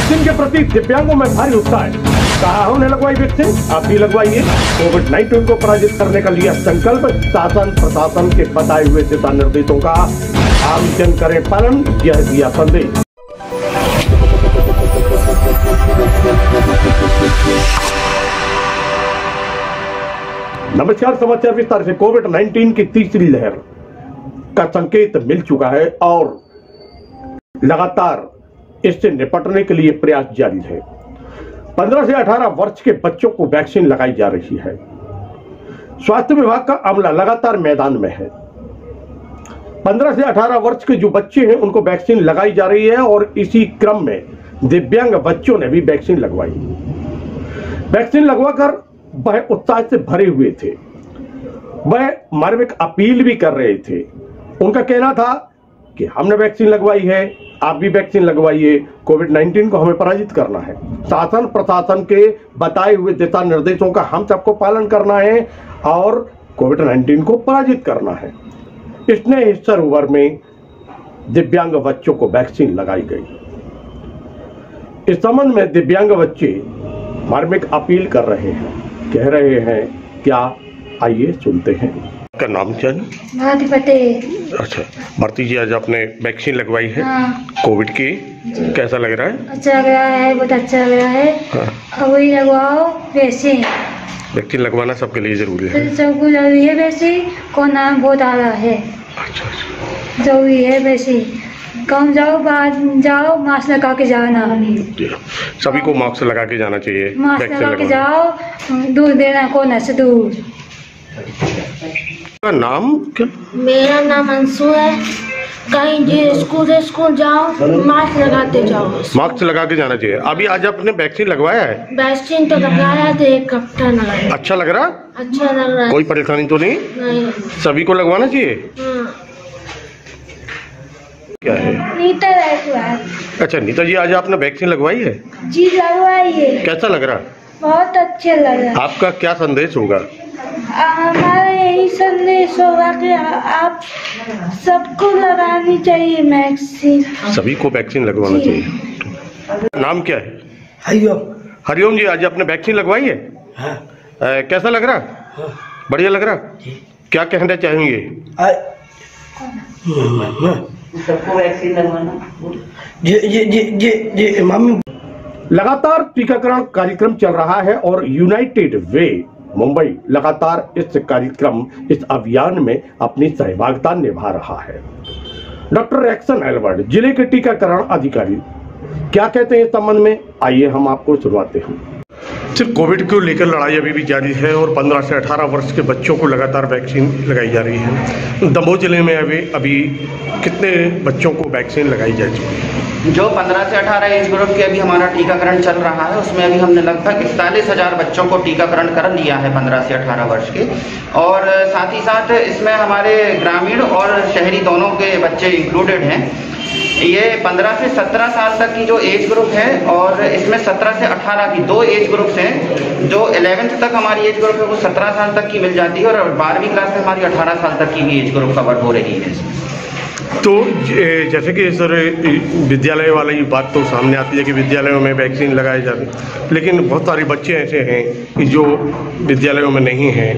Vaccine के प्रति दिव्यांगों में भारी उत्साह है। कहा उन्हें लगवाई वैक्सीन, आप भी लगवाइए। कोविड-19 को पराजित करने का लिया संकल्प, शासन प्रशासन के बताए हुए दिशा निर्देशों का आमजन करें पालन, यह दिया संदेश। नमस्कार, समाचार विस्तार से। कोविड-19 की तीसरी लहर का संकेत मिल चुका है और लगातार इससे निपटने के लिए प्रयास जारी है। 15 से 18 वर्ष के बच्चों को वैक्सीन लगाई जा रही है। स्वास्थ्य विभाग का अमला लगातार मैदान में है। 15 से 18 वर्ष के जो बच्चे हैं उनको वैक्सीन लगाई जा रही है और इसी क्रम में दिव्यांग बच्चों ने भी वैक्सीन लगवाई। वैक्सीन लगवाकर वह उत्साह से भरे हुए थे। वह मार्मिक अपील भी कर रहे थे। उनका कहना था कि हमने वैक्सीन लगवाई है, आप भी वैक्सीन लगवाइए। कोविड-19 को हमें पराजित करना है। शासन प्रशासन के बताए हुए दिशा निर्देशों का हम सबको पालन करना है और कोविड-19 को पराजित करना है। इसने सरोवर में दिव्यांग बच्चों को वैक्सीन लगाई गई। इस संबंध में दिव्यांग बच्चे मार्मिक अपील कर रहे हैं, कह रहे हैं क्या, आइए सुनते हैं। आपका नाम क्या है? भारती पटेल। अच्छा भारती जी, आज आपने वैक्सीन लगवाई है। हाँ। कोविड की, कैसा लग रहा है? अच्छा लग रहा है, बहुत अच्छा लग रहा है। हाँ। वही लगवाओ वैक्सीन। वैक्सीन लगवाना सबके लिए जरूरी है। सबको जरूरी है वैक्सीन। कोरोना में बहुत आ रहा है। अच्छा जरूरी है वैक्सीन। कम जाओ, बाहर जाओ, मास्क लगा के जाना। सभी को मास्क लगा के जाना चाहिए। मास्क लगा के जाओ, दूर देना कोरोना से दूर। का नाम क्या? मेरा नाम अंशु है। कहीं भी स्कूल जाओ, मास्क लगाते जाओ। मास्क लगा के जाना चाहिए। अभी आज आपने वैक्सीन लगवाया है? वैक्सीन तो लगाया था, 1 हफ्ता लगाया। अच्छा लग रहा? अच्छा लग रहा है। कोई परेशानी तो नहीं? नहीं। सभी को लगवाना चाहिए। हाँ। क्या है? नीता है। अच्छा नीता जी, आज आपने वैक्सीन लगवाई है? जी लगवाइए। कैसा लग रहा? बहुत अच्छे लग रहा है। आपका क्या संदेश होगा? हमारा यही संदेश होगा कि आप सबको लगानी चाहिए वैक्सीन। सभी को वैक्सीन लगवाना चाहिए। नाम क्या है? हरिओम। हरिओम जी, आज आपने वैक्सीन लगवाई है? हाँ। कैसा लग रहा? हाँ। बढ़िया लग रहा? क्या कहना चाहेंगे? सबको वैक्सीन लगवाना। जी मम्मी। लगातार टीकाकरण कार्यक्रम चल रहा है और यूनाइटेड वे मुंबई लगातार इस कार्यक्रम, इस अभियान में अपनी सहभागिता निभा रहा है। डॉक्टर एक्सन एल्बर्ट, जिले के टीकाकरण अधिकारी, क्या कहते हैं इस संबंध में, आइए हम आपको सुनवाते हैं। सिर्फ कोविड को लेकर लड़ाई अभी भी जारी है और 15 से 18 वर्ष के बच्चों को लगातार वैक्सीन लगाई जा रही है। दमोह जिले में अभी कितने बच्चों को वैक्सीन लगाई जा चुकी है? जो 15 से 18 एज ग्रुप की अभी हमारा टीकाकरण चल रहा है, उसमें अभी हमने लगभग 41,000 बच्चों को टीकाकरण कर लिया है 15 से 18 वर्ष के। और साथ ही साथ इसमें हमारे ग्रामीण और शहरी दोनों के बच्चे इंक्लूडेड हैं। ये 15 से 17 साल तक की जो एज ग्रुप है और इसमें 17 से 18 की 2 एज ग्रुप्स हैं। जो 11th तक हमारी एज ग्रुप है वो 17 साल तक की मिल जाती है और 12वीं क्लास में हमारी 18 साल तक की भी एज ग्रुप कवर हो रही है। तो जैसे कि सर विद्यालय वाली बात तो सामने आती है कि विद्यालयों में वैक्सीन लगाए जाते हैं, लेकिन बहुत सारे बच्चे ऐसे हैं कि जो विद्यालयों में नहीं हैं,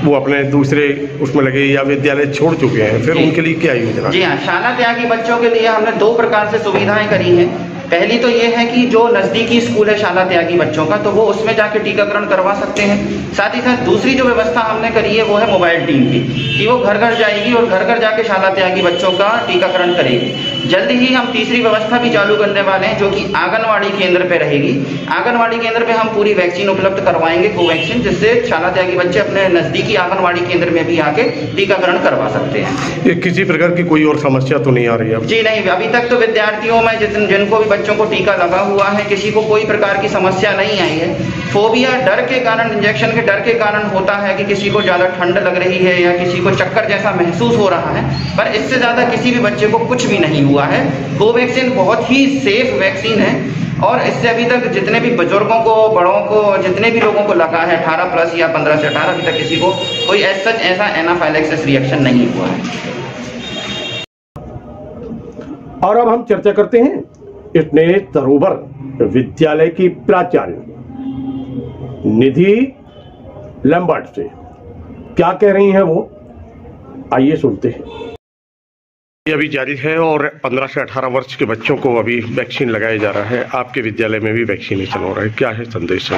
वो अपने दूसरे उसमें लगे या विद्यालय छोड़ चुके हैं, फिर उनके लिए क्या योजना? जी हाँ, शाला त्यागी बच्चों के लिए हमने 2 प्रकार से सुविधाएं करी हैं। पहली तो ये है कि जो नज़दीकी स्कूल है शाला त्यागी बच्चों का, तो वो उसमें जाके टीकाकरण करवा सकते हैं। साथ ही साथ दूसरी जो व्यवस्था हमने करी है वो है मोबाइल टीम की, कि वो घर घर जाएगी और घर घर जाके शाला त्यागी बच्चों का टीकाकरण करेगी। जल्दी ही हम तीसरी व्यवस्था भी चालू करने वाले हैं, जो कि आंगनवाड़ी केंद्र पे रहेगी। आंगनवाड़ी केंद्र पे हम पूरी वैक्सीन उपलब्ध करवाएंगे, कोवैक्सीन, जिससे शाला त्यागी बच्चे अपने नज़दीकी आंगनवाड़ी केंद्र में भी आके टीकाकरण करवा सकते हैं। ये किसी प्रकार की कोई और समस्या तो नहीं आ रही है? जी नहीं, अभी तक तो विद्यार्थियों में जिनको भी बच्चों को टीका लगा हुआ है, किसी को कोई प्रकार की समस्या नहीं आई है। फोबिया, डर के कारण, इंजेक्शन के डर के कारण होता है कि किसी को ज़्यादा ठंड लग रही है या किसी को चक्कर जैसा महसूस हो रहा है, पर इससे ज़्यादा किसी भी बच्चे को कुछ भी नहीं हुआ है। कोवैक्सीन बहुत ही सेफ वैक्सीन है और इससे अभी तक जितने भी बुजुर्गों को, बड़ों को, जितने भी लोगों को लगा है 18+ या 15 से 18, अभी तक किसी को कोई ऐसा एनाफाइलैक्सिस रिएक्शन नहीं हुआ है। और अब हम चर्चा करते हैं स्नेह सरोवर विद्यालय की प्राचार्य निधि लैम्बर्ट से। क्या कह रही हैं वो, आइए सुनते हैं। ये अभी जारी है और 15 से 18 वर्ष के बच्चों को अभी वैक्सीन लगाया जा रहा है। आपके विद्यालय में भी वैक्सीनेशन हो रहा है, क्या है संदेश?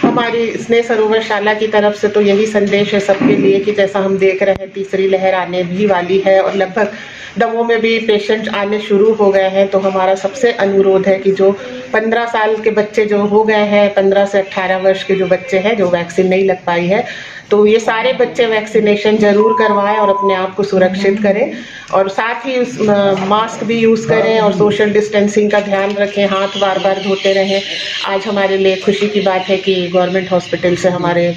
हमारी स्नेह सरोवर शाला की तरफ से तो यही संदेश है सबके लिए कि जैसा हम देख रहे हैं तीसरी लहर आने भी वाली है और लगभग दमोह में भी पेशेंट आने शुरू हो गए हैं, तो हमारा सबसे अनुरोध है कि जो 15 साल के बच्चे जो हो गए हैं, 15 से 18 वर्ष के जो बच्चे हैं जो वैक्सीन नहीं लग पाई है, तो ये सारे बच्चे वैक्सीनेशन जरूर करवाएं और अपने आप को सुरक्षित करें और साथ ही मास्क भी यूज़ करें और सोशल डिस्टेंसिंग का ध्यान रखें, हाथ बार बार धोते रहें। आज हमारे लिए खुशी की बात है कि गवर्नमेंट हॉस्पिटल से हमारे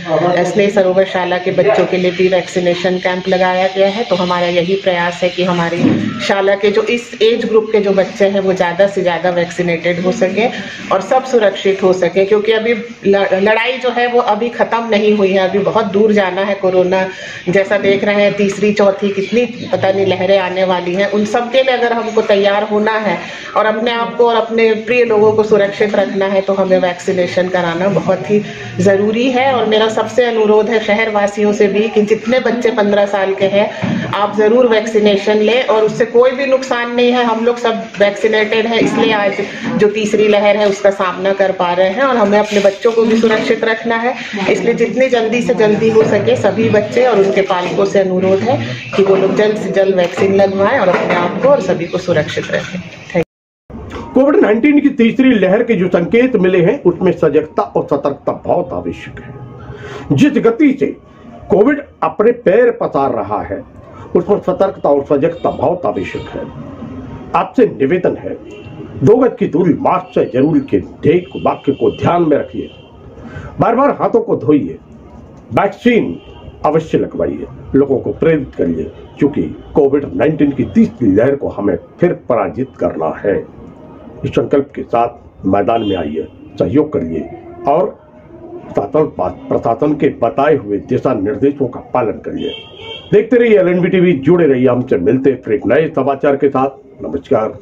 स्नेह सरोवर शाला के बच्चों के लिए भी वैक्सीनेशन कैंप लगाया गया है। तो हमारा यही प्रयास है कि हमारी शाला के जो इस एज ग्रुप के जो बच्चे हैं वो ज़्यादा से ज़्यादा वैक्सीनेटेड हो सके और सब सुरक्षित हो सके, क्योंकि अभी लड़ाई जो है वो अभी ख़त्म नहीं हुई है, अभी बहुत दूर जाना है। कोरोना जैसा देख रहे हैं तीसरी चौथी कितनी पता नहीं लहरें आने वाली हैं, उन सब के लिए अगर हमको तैयार होना है और अपने आप को और अपने प्रिय लोगों को सुरक्षित रखना है तो हमें वैक्सीनेशन कराना बहुत ही ज़रूरी है। और मेरा सबसे अनुरोध है शहर वासियों से भी कि जितने बच्चे 15 साल के हैं आप ज़रूर वैक्सीनेशन लें और उससे कोई भी नुकसान नहीं है। हम लोग सब वैक्सीनेटेड हैं, इसलिए आज जो तीसरी लहर है उसका सामना कर पा रहे हैं और हमें अपने बच्चों को भी सुरक्षित रखना है। इसलिए जितनी जल्दी से जल्दी हो सके सभी बच्चे और उनके पालकों से अनुरोध है कि वो लोग जल्द से जल्द वैक्सीन लगवाएं और अपने आप को और सभी को सुरक्षित रखें। कोविड-19 की तीसरी लहर के जो संकेत मिले हैं उसमें सजगता और सतर्कता बहुत आवश्यक है। जिस गति से कोविड अपने पैर पसार रहा है उसमें सतर्कता और सजगता बहुत आवश्यक है। आपसे निवेदन है 2 गज की दूरी, मास्क से जरूर के ढेक वाक्य को ध्यान में रखिए, बार बार हाथों को धोइए, वैक्सीन अवश्य लगवाइए, लोगों को प्रेरित करिए, क्योंकि कोविड-19 की तीसरी लहर को हमें फिर पराजित करना है। इस संकल्प के साथ मैदान में आइए, सहयोग करिए और प्रशासन के बताए हुए दिशा निर्देशों का पालन करिए। देखते रहिए LNB TV, जुड़े रहिए हमसे। मिलते फिर एक नए समाचार के साथ। नमस्कार।